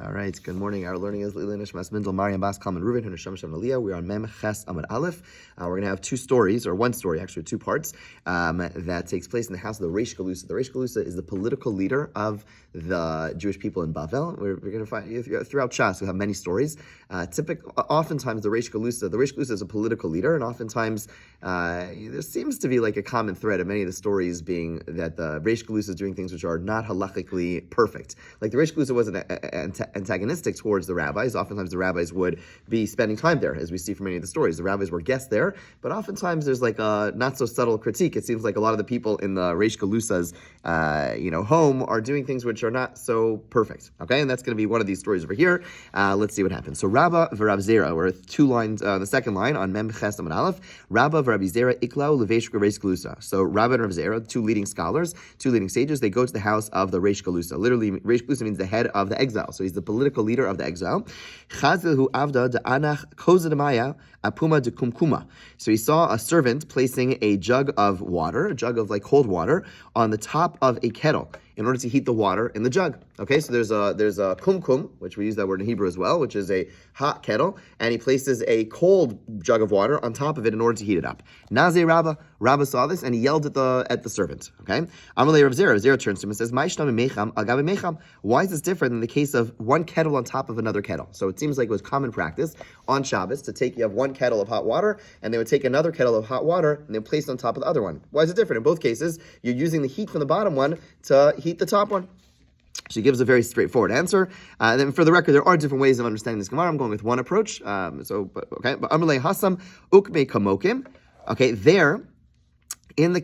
All right, good morning. Our learning is Lila Nishmas Mindel, Mariam Bas Kalman Reuven, Hunasham Shem Aliyah. We are on Mem Ches Amud Aleph. We're going to have two stories, or one story, actually, two parts, that takes place in the house of the Reish Galusa. The Reish Galusa is the political leader of the Jewish people in Bavel. We're going to find throughout Shas, we have many stories. Oftentimes, the Reish Galusa is a political leader, and oftentimes there seems to be like a common thread of many of the stories being that the Reish Galusa is doing things which are not halachically perfect. Like the Reish Galusa wasn't antagonistic towards the rabbis. Oftentimes the rabbis would be spending time there, as we see from many of the stories. The rabbis were guests there, but oftentimes there's like a not so subtle critique. It seems like a lot of the people in the Reish Galusa's home are doing things which are not so perfect. Okay, and that's going to be one of these stories over here. Let's see what happens. So Rabba v'Rav Zera, we're two lines, the second line on Mem Ches Amud Aleph. Rabba v'Rav Zera iklau levesh Reish Galusa. So Rabba and Rav Zera, two leading scholars, two leading sages, they go to the house of the Reish Galusa. Literally, Reish Galusa means the head of the exile. So he's the political leader of the exile. So he saw a servant placing a jug of water, a jug of like cold water, on the top of a kettle in order to heat the water in the jug. Okay, so there's a kumkum, which we use that word in Hebrew as well, which is a hot kettle, and he places a cold jug of water on top of it in order to heat it up. Nazir Rabba saw this and he yelled at the servant. Okay, Amalei Rav Zera turns to him and says, why is this different than the case of one kettle on top of another kettle? So it seems like it was common practice on Shabbos to you have one kettle of hot water, and they would take another kettle of hot water and they would place it on top of the other one. Why is it different? In both cases, you're using the heat from the bottom one to heat the top one. She gives a very straightforward answer. And then for the record, there are different ways of understanding this Gemara. I'm going with one approach. But Amalei Hasam Ukme Kamokim. Okay, there. In the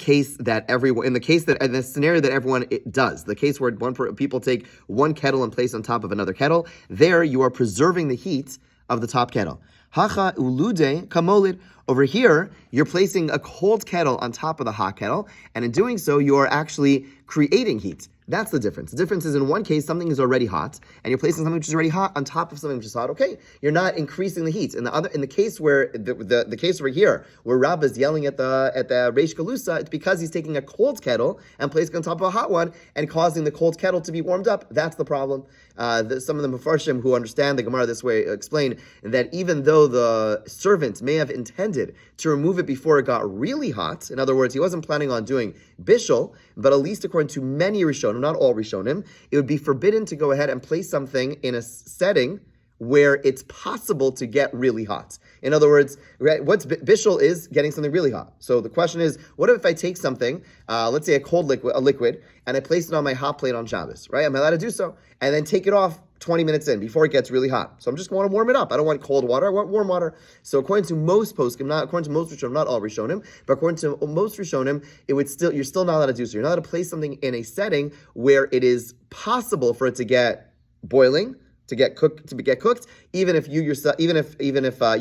scenario that everyone does, the case where people take one kettle and place on top of another kettle, there you are preserving the heat of the top kettle. Hacha ulude kamolid. Over here, you're placing a cold kettle on top of the hot kettle, and in doing so, you are actually creating heat. That's the difference. The difference is in one case, something is already hot, and you're placing something which is already hot on top of something which is hot. Okay, you're not increasing the heat. In the case where the case over here, where Rabbah is yelling at the Reish Galusa, it's because he's taking a cold kettle and placing it on top of a hot one and causing the cold kettle to be warmed up. That's the problem. Some of the Mefarshim who understand the Gemara this way explain that even though the servant may have intended to remove it before it got really hot, in other words, he wasn't planning on doing bishul, but at least according to many Rishonim, not all Rishonim, it would be forbidden to go ahead and place something in a setting where it's possible to get really hot. In other words, what's bishul is getting something really hot. So the question is, what if I take something, let's say a liquid, and I place it on my hot plate on Shabbos, right? I'm allowed to do so, and then take it off 20 minutes in before it gets really hot. So I'm just going to warm it up. I don't want cold water. I want warm water. So according to most poskim, not according to most Rishonim, not all Rishonim, but according to most Rishonim, you're still not allowed to do so. You're not allowed to place something in a setting where it is possible for it to get boiling, to get cooked, even if you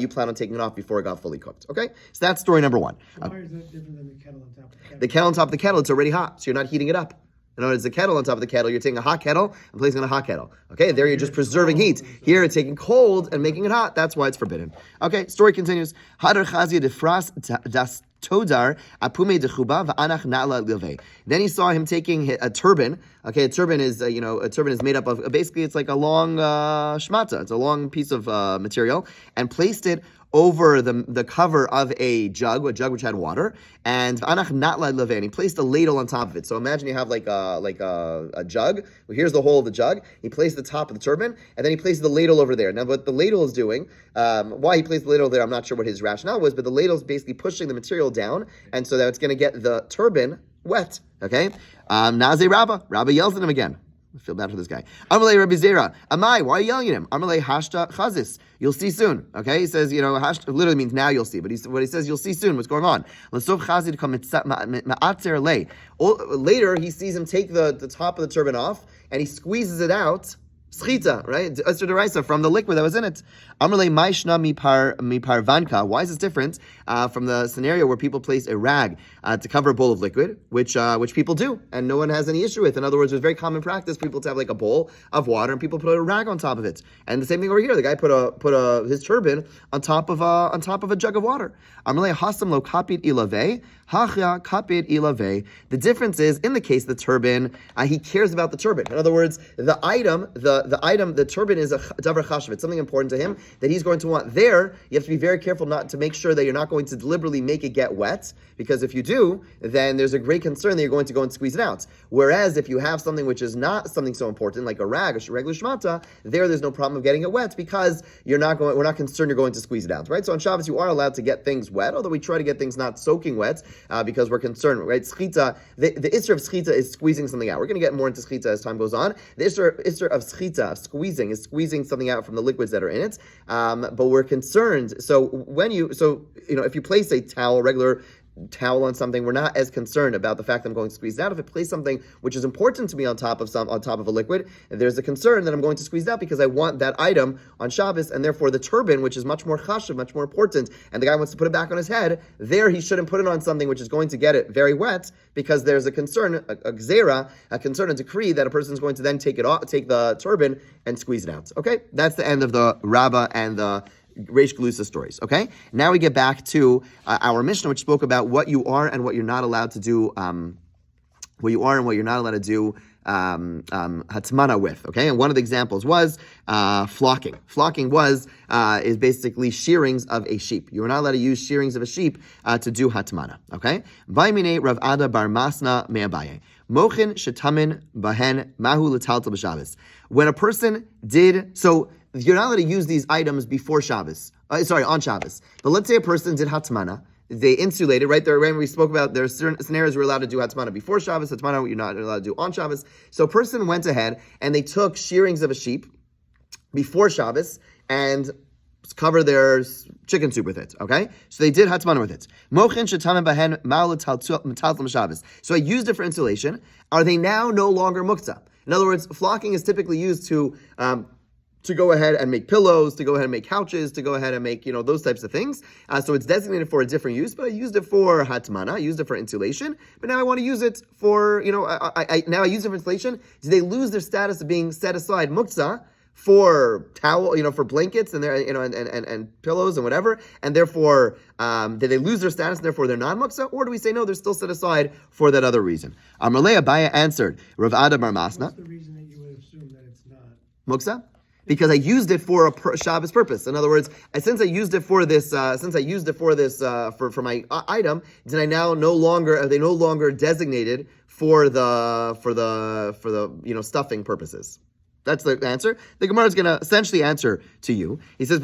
plan on taking it off before it got fully cooked. Okay, so that's story number one. So why is that different than the kettle on top of the kettle? The kettle on top of the kettle, it's already hot, so you're not heating it up. In other words, the kettle on top of the kettle, you're taking a hot kettle and placing it on a hot kettle. Okay, there you're just preserving heat. Here, it's taking cold and making it hot. That's why it's forbidden. Okay, story continues. Hadar chazia defras das todar apume dechuba va'anach na'la levei. Then he saw him taking a turban. Okay, a turban is made up of, basically it's like a long shmata. It's a long piece of material, and placed it over the cover of a jug which had water, and he placed a ladle on top of it. So imagine you have like a jug. Well, here's the hole of the jug. He placed the top of the turban, and then he placed the ladle over there. Now, what the ladle is doing, why he placed the ladle there, I'm not sure what his rationale was, but the ladle is basically pushing the material down, and so that it's going to get the turban wet. Okay, Nazir Rabba yells at him again. I feel bad for this guy. Amalei Rabbi Zera, Amai, why are you yelling at him? Amalei Hashta Chazis, you'll see soon. Okay, he says, Hashta literally means now you'll see, but what he says, you'll see soon. What's going on? Later, he sees him take the top of the turban off, and he squeezes it out. Schita, right? Esther Deraisa, from the liquid that was in it. Amalei Maishna mi parvanka. Why is this different from the scenario where people place a rag to cover a bowl of liquid, which people do, and no one has any issue with? In other words, it's very common practice people to have like a bowl of water and people put a rag on top of it. And the same thing over here. The guy put his turban on top of a jug of water. Amalei hasam lo kapit ilave. Hachya kapit ilave. The difference is, in the case of the turban, he cares about the turban. In other words, the item, the the item, the turban is a davar chashav. It's something important to him that he's going to want. There, you have to be very careful not to make sure that you're not going to deliberately make it get wet, because if you do, then there's a great concern that you're going to go and squeeze it out. Whereas if you have something which is not something so important, like a rag, a regular shmata, there's no problem of getting it wet because we're not concerned you're going to squeeze it out, right? So on Shabbos you are allowed to get things wet, although we try to get things not soaking wet because we're concerned, right? Schita, the isser of schita is squeezing something out. We're going to get more into schita as time goes on. The isser of schita, of squeezing, is squeezing something out from the liquids that are in it. But we're concerned. So if you place a towel, regular towel on something, we're not as concerned about the fact that I'm going to squeeze it out. If I place something which is important to me on top of a liquid, there's a concern that I'm going to squeeze it out because I want that item on Shabbos, and therefore the turban, which is much more chashuv, much more important, and the guy wants to put it back on his head, there he shouldn't put it on something which is going to get it very wet, because there's a concern, a gzera, a concern, a decree that a person is going to then take the turban and squeeze it out. Okay, that's the end of the Rabbah and the Reish Galusa stories. Okay, now we get back to our Mishnah, which spoke about what you are and what you're not allowed to do. What you are and what you're not allowed to do hatmana with. Okay, and one of the examples was flocking. Flocking is basically shearings of a sheep. You are not allowed to use shearings of a sheep to do hatmana. Okay, Baimine Rav Ada Bar Masna Me'abaye. Mochin shetamin bahen mahu l'taltal b'Shabbos. When a person did so. You're not allowed to use these items before Shabbos. On Shabbos. But let's say a person did hatmana. They insulated, right? There, when we spoke about, there are certain scenarios we're allowed to do hatmana before Shabbos, hatmana you're not allowed to do on Shabbos. So a person went ahead and they took shearings of a sheep before Shabbos and cover their chicken soup with it, okay? So they did hatmana with it. Mochin shetamin bahen ma'al l'taltal Shabbos. So I used it for insulation. Are they now no longer muktzah? In other words, flocking is typically used to go ahead and make pillows, to go ahead and make couches, to go ahead and make, those types of things. So it's designated for a different use, but I used it for hatmana, I used it for insulation, but now I want to use it for, now I use it for insulation. Do they lose their status of being set aside muktzah for towel, for blankets and and pillows and whatever, and therefore, did they lose their status and therefore they're non-muktzah, or do we say no, they're still set aside for that other reason? Amalei Abaya answered, Rav Ada Bar Masna. What's the reason that you would assume that it's not Muktzah? Because I used it for a Shabbos purpose. In other words, since I used it for this, for my item, are they no longer designated for the stuffing purposes? That's the answer. The Gemara is going to essentially answer to you. He says,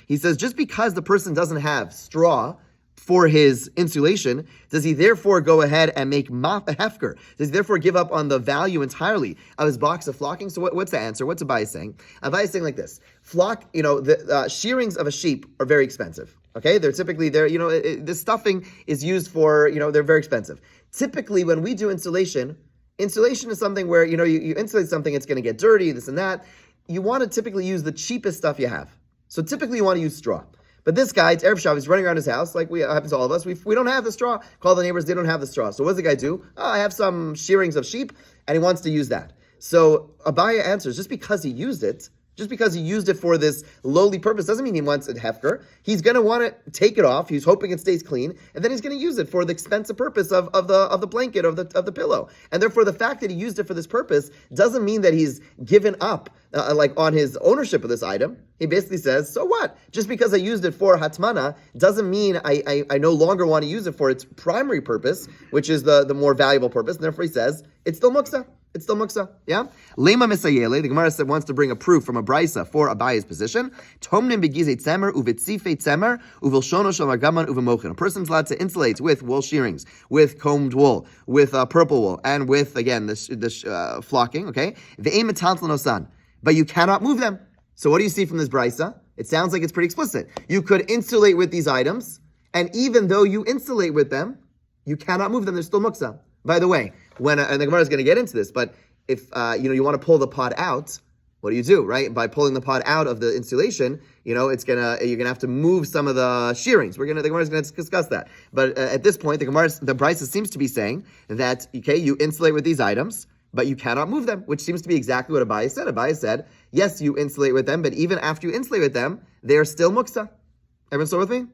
he says, just because the person doesn't have straw for his insulation, does he therefore go ahead and make hefker? Does he therefore give up on the value entirely of his box of flocking? So what's the answer? What's Abai saying? Abai is saying like this: the shearings of a sheep are very expensive. Okay, they're typically the stuffing is used for they're very expensive. Typically, when we do insulation is something where you insulate something, it's going to get dirty, this and that. You want to typically use the cheapest stuff you have. So typically, you want to use straw. But this guy, it's Erev Shabbos, he's running around his house, like happens to all of us. We don't have the straw. Call the neighbors, they don't have the straw. So what does the guy do? I have some shearings of sheep, and he wants to use that. So Abaya answers, just because he used it for this lowly purpose, doesn't mean he wants it hefker. He's going to want to take it off. He's hoping it stays clean, and then he's going to use it for the expensive purpose of the blanket, of the pillow. And therefore, the fact that he used it for this purpose doesn't mean that he's given up on his ownership of this item. He basically says, so what? Just because I used it for hatmana doesn't mean I no longer want to use it for its primary purpose, which is the more valuable purpose. And therefore, he says it's still muktzah. It's still muktzah, yeah? Lema misayele, the Gemara wants to bring a proof from a brisa for Abaya's position. Tomnim begizei tzemer, uvitzife tzemer, uvilshono shel margaman uvimochin. A person's allowed to insulate with wool shearings, with combed wool, with purple wool, and with, again, this flocking, okay? Ve'em metaltlin osan. But you cannot move them. So what do you see from this brisa? It sounds like it's pretty explicit. You could insulate with these items, and even though you insulate with them, you cannot move them. They're still muktzah. By the way, and the Gemara is going to get into this, but if you want to pull the pod out, what do? Right? By pulling the pod out of the insulation, you're gonna have to move some of the shearings. The Gemara is going to discuss that. But at this point, the brisa seems to be saying that you insulate with these items, but you cannot move them, which seems to be exactly what Abai said. Abai said, yes, you insulate with them, but even after you insulate with them, they are still muktzah. Everyone still with me?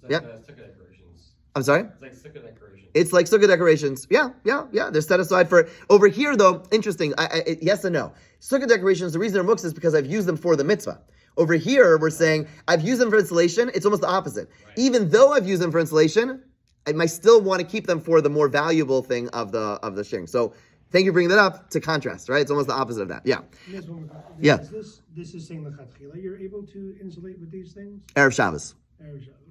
It's like sukkah decorations. I'm sorry? It's like sukkah decorations. It's like sukkah decorations. Yeah. They're set aside for, over here though, interesting, yes and no. Sukkah decorations, the reason they're muktzah is because I've used them for the mitzvah. Over here, we're saying, I've used them for installation, it's almost the opposite. Right. Even though I've used them for installation, I might still want to keep them for the more valuable thing of the sharing. So, thank you for bringing that up to contrast, right? It's almost the opposite of that. Yeah. Yeah. This is saying l'chatchila, you're able to insulate with these things? Erev Shabbos.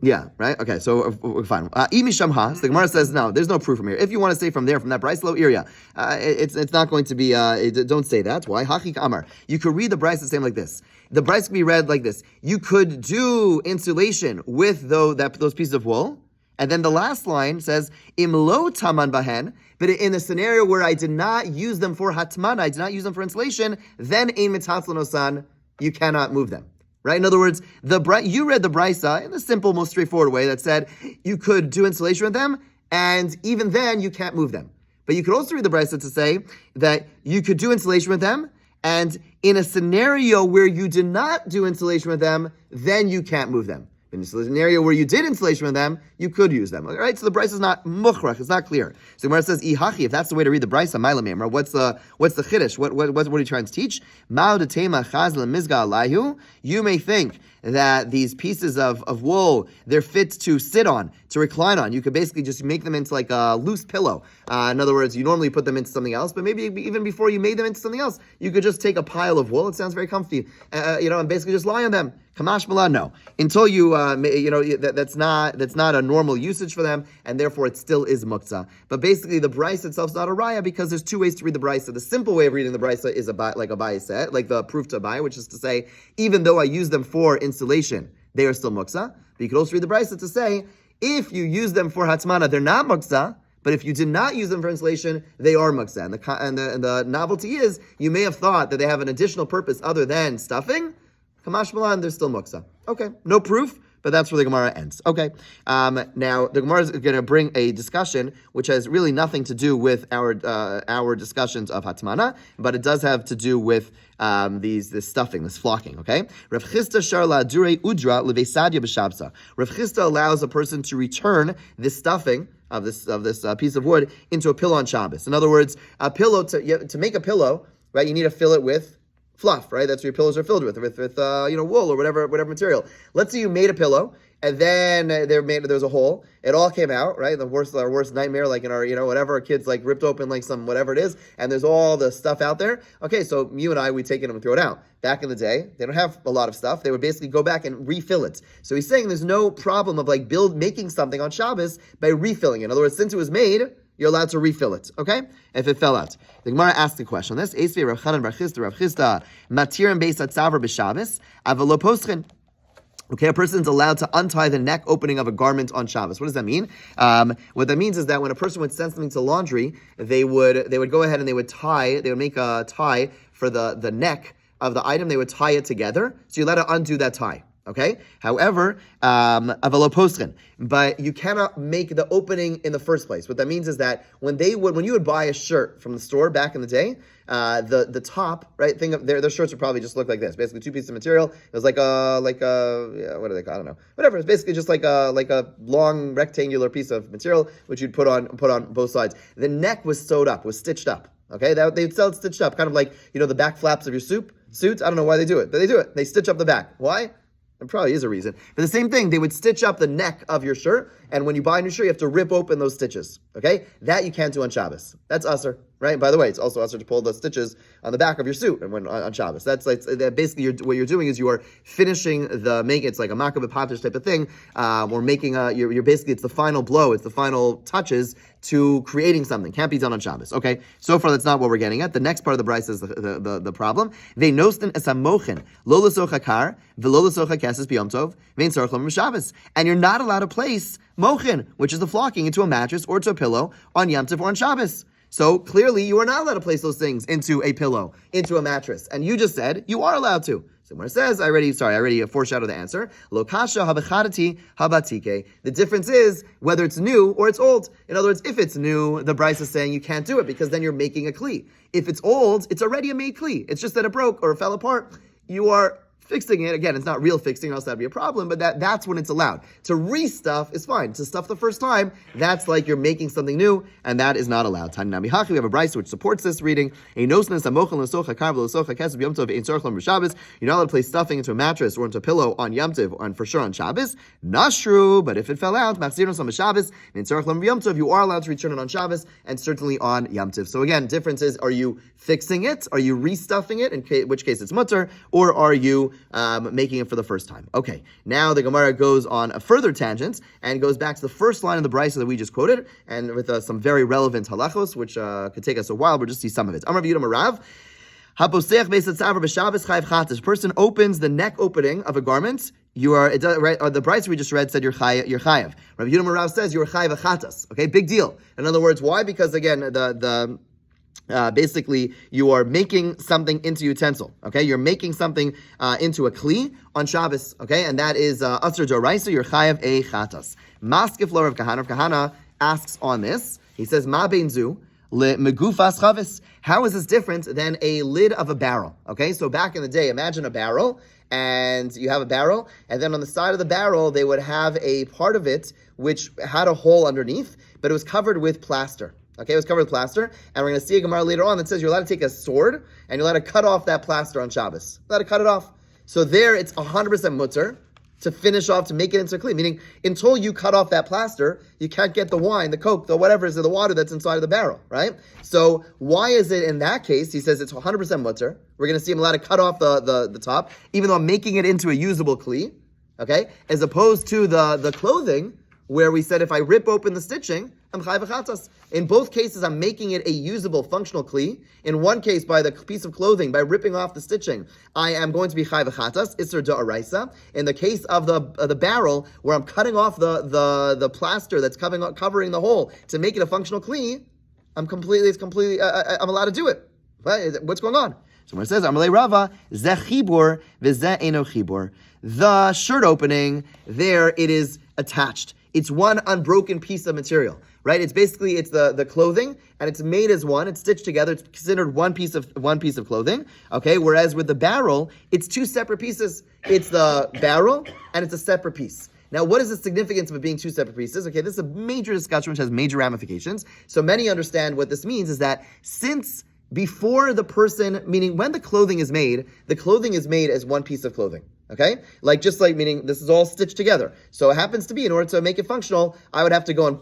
Yeah, right? Okay, so we're fine. Imi Shamha, so the Gemara says, no, there's no proof from here. If you want to say from there, from that Bryce low area, it's not going to be, don't say that. Why? Hachik Amar. You could read the Bryce the same like this. The Bryce can be read like this. You could do insulation with those pieces of wool, and then the last line says, Imlo taman bahen, but in a scenario where I did not use them for hatman, I did not use them for insulation, then ein mitzatz you cannot move them. Right? In other words, you read the Brisa in a simple, most straightforward way that said you could do insulation with them, and even then you can't move them. But you could also read the Brisa to say that you could do insulation with them, and in a scenario where you did not do insulation with them, then you can't move them. In a scenario where you did insulation with them, you could use them. All right? So the Brisa is not mukhrach, it's not clear. So where it says ihachi, if that's the way to read the Brisa, ma'ila what's the chiddush? What are you trying to teach? You may think that these pieces of wool, they're fit to sit on, to recline on. You could basically just make them into like a loose pillow. In other words, you normally put them into something else, but maybe even before you made them into something else, you could just take a pile of wool. It sounds very comfy, and basically just lie on them. Kamash Malan, no. Until you, that's not a normal usage for them, and therefore it still is muktzah. But basically, the brisa itself is not a raya because there's two ways to read the brisa. The simple way of reading the brisa is like Abaye said, like the proof to Abaye, which is to say, even though I use them for installation, they are still muktzah. But you could also read the brisa to say, if you use them for hatzmana, they're not muktzah. But if you did not use them for insulation, they are muktzah. And the novelty is, you may have thought that they have an additional purpose other than stuffing. Kamash Malan, they're still muktzah. Okay, no proof, but that's where the Gemara ends. Okay, now the Gemara is going to bring a discussion which has really nothing to do with our discussions of Hatmana, but it does have to do with this stuffing, this flocking. Okay, Rav Chisda sharla dure udra levesadya b'shabsa. Rav Chisda allows a person to return this stuffing of this piece of wood into a pillow on Shabbos. In other words, a pillow to make a pillow, right? You need to fill it with fluff, right? That's what your pillows are filled with wool or whatever material. Let's say you made a pillow and then there was a hole. It all came out, right? Our worst nightmare, like in our whatever, our kids like ripped open like some whatever it is, and there's all the stuff out there. Okay, so you and I, we take it and we throw it out. Back in the day, they don't have a lot of stuff. They would basically go back and refill it. So he's saying there's no problem of like making something on Shabbos by refilling it. In other words, since it was made, you're allowed to refill it, okay? If it fell out. The Gemara asked the question on this. Esvei Rav Chanan Bar Chisda, Rav Chisda, matirim beis hatzavar b'Shabbos, avelo poschen. Okay, a person is allowed to untie the neck opening of a garment on Shabbos. What does that mean? What that means is that when a person would send something to laundry, they would go ahead and they would make a tie for the neck of the item. They would tie it together. So you're allowed to undo that tie. Okay. However, avelo poschen, but you cannot make the opening in the first place. What that means is that when you would buy a shirt from the store back in the day, the top, right? Think of their shirts would probably just look like this. Basically, two pieces of material. It was like a what do they call? I don't know. Whatever. It's basically just like a long rectangular piece of material which you'd put on both sides. The neck was sewed up, was stitched up. Okay, they'd sell it stitched up, kind of like the back flaps of your suits. I don't know why they do it, but they do it. They stitch up the back. Why? There probably is a reason. But the same thing, they would stitch up the neck of your shirt, and when you buy a new shirt, you have to rip open those stitches. Okay? That you can't do on Shabbos. That's usher, right? By the way, it's also usher to pull the stitches on the back of your suit on Shabbos. That's like basically what you're doing is you are finishing it's like a makabeh pater type of thing, or making you're basically, it's the final blow, it's the final touches to creating something. Can't be done on Shabbos. Okay, so far that's not what we're getting at. The next part of the brisa is the problem. They nosten es hamochin lo l'socha kar v'lo l'socha keses b'yom tov vein tzarich lo b'Shabbos, and you're not allowed to place mochin, which is the flocking, into a mattress or to a pillow on Yom Tov or on Shabbos. So clearly, you are not allowed to place those things into a pillow, into a mattress, and you just said you are allowed to. So when it says, I already foreshadowed the answer. Lo kasha habechadati habatike. The difference is whether it's new or it's old. In other words, if it's new, the Bryce is saying you can't do it because then you're making a kli. If it's old, it's already a made kli. It's just that it broke or it fell apart. You are Fixing it, again, it's not real fixing, else that'd be a problem, but that's when it's allowed. To restuff is fine. To stuff the first time, that's like you're making something new, and that is not allowed. We have a brisa which supports this reading. You're not allowed to place stuffing into a mattress or into a pillow on Yom Tov, and for sure on Shabbos. Nashru, but if it fell out, you are allowed to return it on Shabbos, and certainly on Yom Tov. So again, difference is, are you fixing it? Are you restuffing it, in which case it's mutter, or are you making it for the first time? Okay, now the Gemara goes on a further tangent and goes back to the first line of the brisa that we just quoted, and with some very relevant halachos, which could take us a while. We'll just see some of it. Amar V'Yudam Arav. A person opens the neck opening of a garment. You are right. The brisa we just read said you're chayav. Rabbi Yehuda Marav says you're chayav achatas. Okay, big deal. In other words, why? Because again, basically you are making something into utensil. Okay, you're making something into a kli on Shabbos. Okay, and that is asur d'oraisa. You're chayav a chatas. Maskef lo Rav Kahana. Rav Kahana asks on this. He says ma beinzu. Megufas chavis. How is this different than a lid of a barrel? Okay, so back in the day, imagine a barrel, and you have a barrel, and then on the side of the barrel, they would have a part of it which had a hole underneath, but it was covered with plaster. Okay, it was covered with plaster, and we're going to see a Gemara later on that says you're allowed to take a sword, and you're allowed to cut off that plaster on Shabbos. You're allowed to cut it off. So there, it's 100% mutter to finish off, to make it into a kli. Meaning, until you cut off that plaster, you can't get the wine, the coke, the whatever is the water that's inside of the barrel, right? So why is it in that case, he says it's 100% mutter. We're going to see him allowed to cut off the top, even though I'm making it into a usable kli, okay? As opposed to the clothing, where we said if I rip open the stitching, I'm chayv v'chatas. In both cases, I'm making it a usable, functional kli. In one case, by the piece of clothing, by ripping off the stitching, I am going to be chayv v'chatas, isur d'oraisa. In the case of the barrel, where I'm cutting off the plaster that's covering the hole to make it a functional kli, I'm allowed to do it. What's going on? So when it says, Amalei Rava, zeh chibur v'zeh eno chibur. The shirt opening, there it is attached. It's one unbroken piece of material, right? It's the clothing, and it's made as one. It's stitched together. It's considered one piece of clothing. Okay. Whereas with the barrel, it's two separate pieces. It's the barrel, and it's a separate piece. Now, what is the significance of it being two separate pieces? Okay, this is a major discussion which has major ramifications. So many understand what this means is that since before the person, meaning when the clothing is made as one piece of clothing. Okay? Meaning this is all stitched together. So it happens to be, in order to make it functional, I would have to go and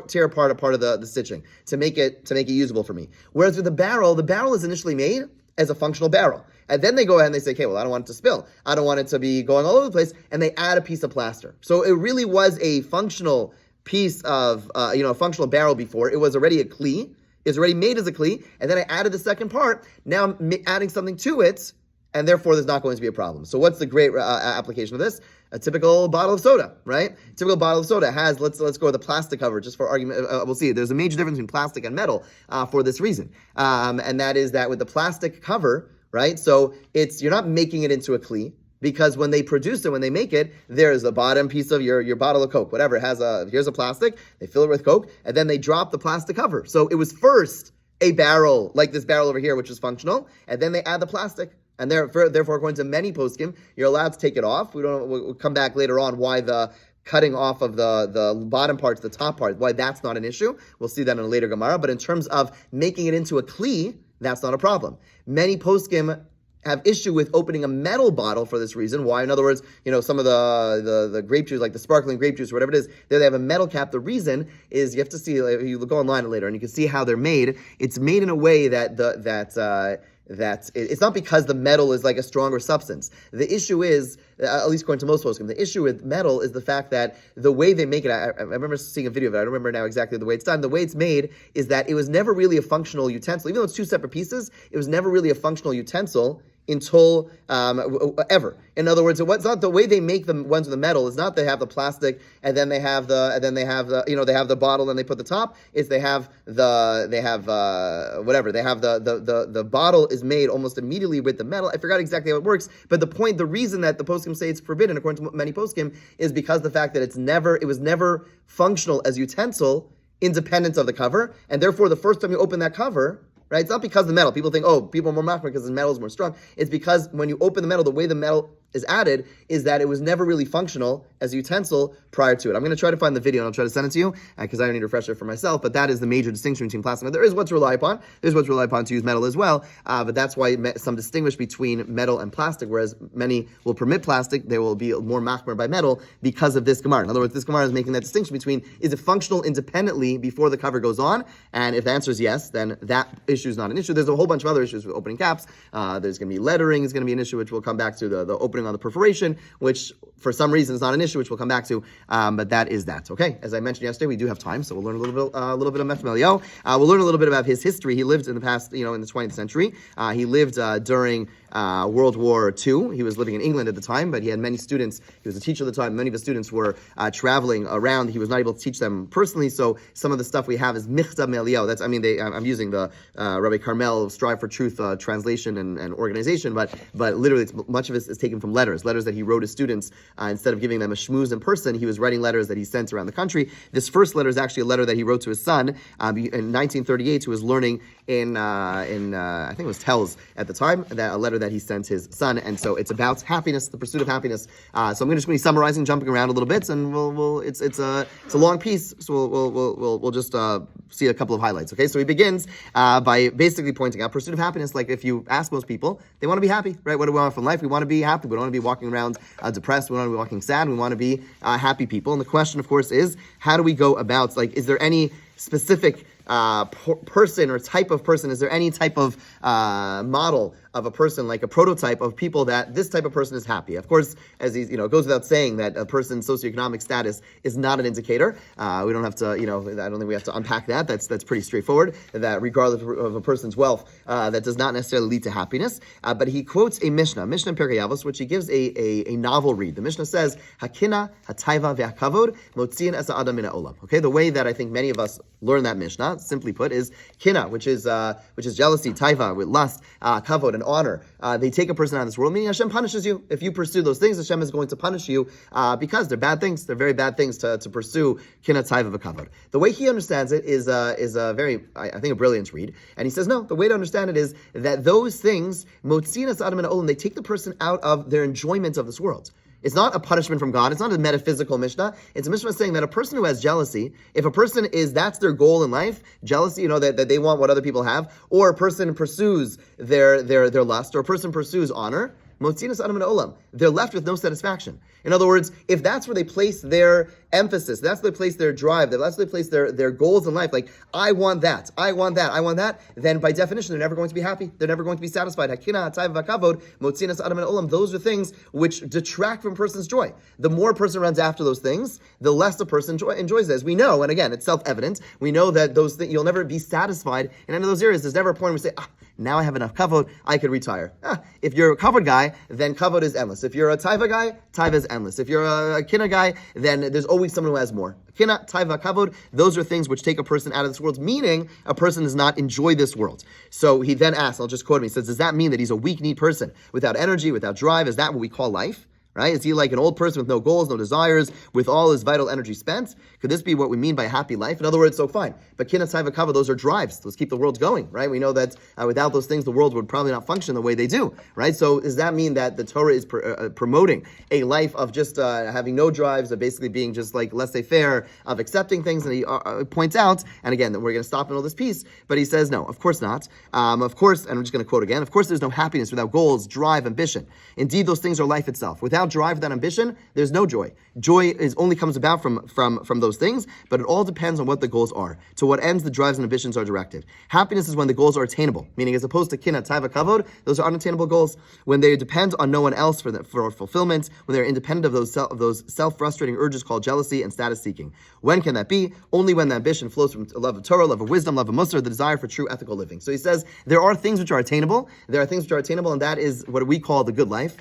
tear apart a part of the stitching to make it usable for me. Whereas with the barrel is initially made as a functional barrel. And then they go ahead and they say, okay, well, I don't want it to spill. I don't want it to be going all over the place. And they add a piece of plaster. So it really was a functional piece of, a functional barrel before. It was already a kli. It's already made as a kli. And then I added the second part. Now I'm adding something to it, and therefore there's not going to be a problem. So what's the great application of this? A typical bottle of soda, right? Typical bottle of soda has, let's go with the plastic cover, just for argument. We'll see. There's a major difference between plastic and metal for this reason. And that is that with the plastic cover, right? So you're not making it into a kli, because when they produce it, when they make it, there's a bottom piece of your bottle of Coke, whatever. Here's a plastic, they fill it with Coke, and then they drop the plastic cover. So it was first a barrel, like this barrel over here, which is functional, and then they add the plastic. And therefore, according to many poskim, you're allowed to take it off. We'll come back later on why the cutting off of the bottom part to the top part, why that's not an issue. We'll see that in a later Gemara. But in terms of making it into a kli, that's not a problem. Many poskim have issue with opening a metal bottle for this reason. Why? In other words, some of the grape juice, like the sparkling grape juice or whatever it is, they have a metal cap. The reason is you have to see, you go online later and you can see how they're made. It's made in a way that it's not because the metal is like a stronger substance. The issue is, at least according to most poskim, the issue with metal is the fact that the way they make it, I remember seeing a video of it, I don't remember now exactly the way it's done. The way it's made is that it was never really a functional utensil. Even though it's two separate pieces, it was never really a functional utensil until ever. In other words, it's not the way they make the ones with the metal. It's not they have the plastic and then they have the bottle and they put the top. It's the bottle is made almost immediately with the metal. I forgot exactly how it works, but the reason that the poskim say it's forbidden, according to many poskim, is because the fact that it was never functional as utensil, independent of the cover, and therefore the first time you open that cover, right? It's not because of the metal. People think, oh, people are more machmir because the metal is more strong. It's because when you open the metal, the way the metal is added is that it was never really functional as a utensil prior to it. I'm going to try to find the video and I'll try to send it to you because I don't need to refresh it for myself, but that is the major distinction between plastic. Now, there is what's relied upon. There's what's relied upon to use metal as well, but that's why some distinguish between metal and plastic, whereas many will permit plastic, they will be more machmir by metal because of this Gemara. In other words, this Gemara is making that distinction between is it functional independently before the cover goes on, and if the answer is yes, then that issue is not an issue. There's a whole bunch of other issues with opening caps. There's going to be lettering is going to be an issue, which we'll come back to, the opening on the perforation, which for some reason is not an issue, which we'll come back to, but that is that. Okay, as I mentioned yesterday, we do have time, so we'll learn a little bit of Mefmelio. We'll learn a little bit about his history. He lived in the past, in the 20th century. He lived during World War II. He was living in England at the time, but he had many students. He was a teacher at the time. Many of his students were traveling around. He was not able to teach them personally, so some of the stuff we have is Michta Melio. I'm using the Rabbi Carmel Strive for Truth translation and organization, but literally much of it is taken from letters that he wrote to students. Instead of giving them a shmooze in person, he was writing letters that he sent around the country. This first letter is actually a letter that he wrote to his son in 1938, who was learning in I think it was Telz at the time, that a letter that he sent his son, and so it's about happiness, the pursuit of happiness. So I'm just going to be summarizing, jumping around a little bit, and it's a long piece, so we'll just see a couple of highlights. Okay, so he begins by basically pointing out pursuit of happiness. Like if you ask most people, they want to be happy, right? What do we want from life? We want to be happy. We don't want to be walking around depressed. We don't want to be walking sad. We want to be happy people. And the question, of course, is how do we go about? Like, is there any specific person or type of person? Is there any type of model of a person, like a prototype of people that this type of person is happy? Of course, as it goes without saying that a person's socioeconomic status is not an indicator. We don't have to, I don't think we have to unpack that. That's pretty straightforward. That regardless of a person's wealth, that does not necessarily lead to happiness. But he quotes a Mishnah in Pirkei Avos, which he gives a novel read. The Mishnah says, "Hakina, hataiva ve'akavod, motziin es ha'adam min ha'olam." Okay, the way that I think many of us learn that Mishnah, simply put, is kina, which is jealousy, taiva, with lust, kavod, and honor. They take a person out of this world, meaning Hashem punishes you. If you pursue those things, Hashem is going to punish you because they're bad things. They're very bad things to pursue kina, taiva, v'kavod. The way he understands it is a very, I think, a brilliant read. And he says, no, the way to understand it is that those things, motziin es ha'adam min ha'olam, they take the person out of their enjoyment of this world. It's not a punishment from God. It's not a metaphysical Mishnah. It's a Mishnah saying that a person who has jealousy, if a person that's their goal in life, jealousy, that they want what other people have, or a person pursues their lust, or a person pursues honor, motziin es ha'adam min ha'olam, they're left with no satisfaction. In other words, if that's where they place their emphasis, that's where they place their drive, that's where they place their goals in life, like, I want that, then by definition, they're never going to be happy. They're never going to be satisfied. Hakina, hataiva, v'kavod, motziin es ha'adam min ha'olam, those are things which detract from a person's joy. The more a person runs after those things, the less a person enjoys it. As we know, and again, it's self-evident, we know that those things, you'll never be satisfied in any of those areas. There's never a point where we say, now I have enough kavod, I could retire. If you're a kavod guy, then kavod is endless. If you're a taiva guy, taiva is endless. If you're a kina guy, then there's always someone who has more. Kina, taiva, kavod, those are things which take a person out of this world, meaning a person does not enjoy this world. So he then asks, I'll just quote him, he says, does that mean that he's a weak-kneed person, without energy, without drive? Is that what we call life? Right? Is he like an old person with no goals, no desires, with all his vital energy spent? Could this be what we mean by happy life? In other words, so fine. But kina, taiva, kavod, those are drives. Those keep the world going, right? We know that without those things, the world would probably not function the way they do, right? So does that mean that the Torah is promoting a life of just having no drives, of basically being just like laissez-faire, of accepting things? And he points out, and again, we're going to stop in all this piece, but he says, no, of course not. Of course, and I'm just going to quote again, of course there's no happiness without goals, drive, ambition. Indeed, those things are life itself. Without drive, without ambition, there's no joy. Joy only comes about from those things, but it all depends on what the goals are. To what ends the drives and ambitions are directed. Happiness is when the goals are attainable, meaning as opposed to kina, taiva, kavod, those are unattainable goals. When they depend on no one else for fulfillment, when they're independent of those self-frustrating urges called jealousy and status seeking. When can that be? Only when the ambition flows from love of Torah, love of wisdom, love of Musar, the desire for true ethical living. So he says there are things which are attainable. There are things which are attainable, and that is what we call the good life.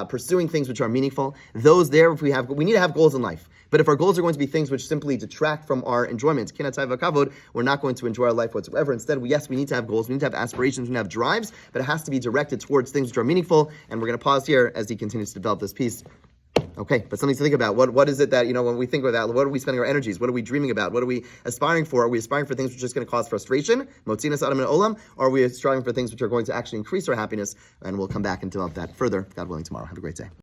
Pursuing things which are meaningful. Those there, we need to have goals in life. But if our goals are going to be things which simply detract from our enjoyment, kina, taiva, kavod, we're not going to enjoy our life whatsoever. Instead, we need to have goals, we need to have aspirations, we need to have drives, but it has to be directed towards things which are meaningful. And we're going to pause here as he continues to develop this piece. Okay, but something to think about. What is it that, when we think of that, what are we spending our energies? What are we dreaming about? What are we aspiring for? Are we aspiring for things which are just going to cause frustration, motzinas adam and olam, or are we striving for things which are going to actually increase our happiness? And we'll come back and develop that further, God willing, tomorrow. Have a great day.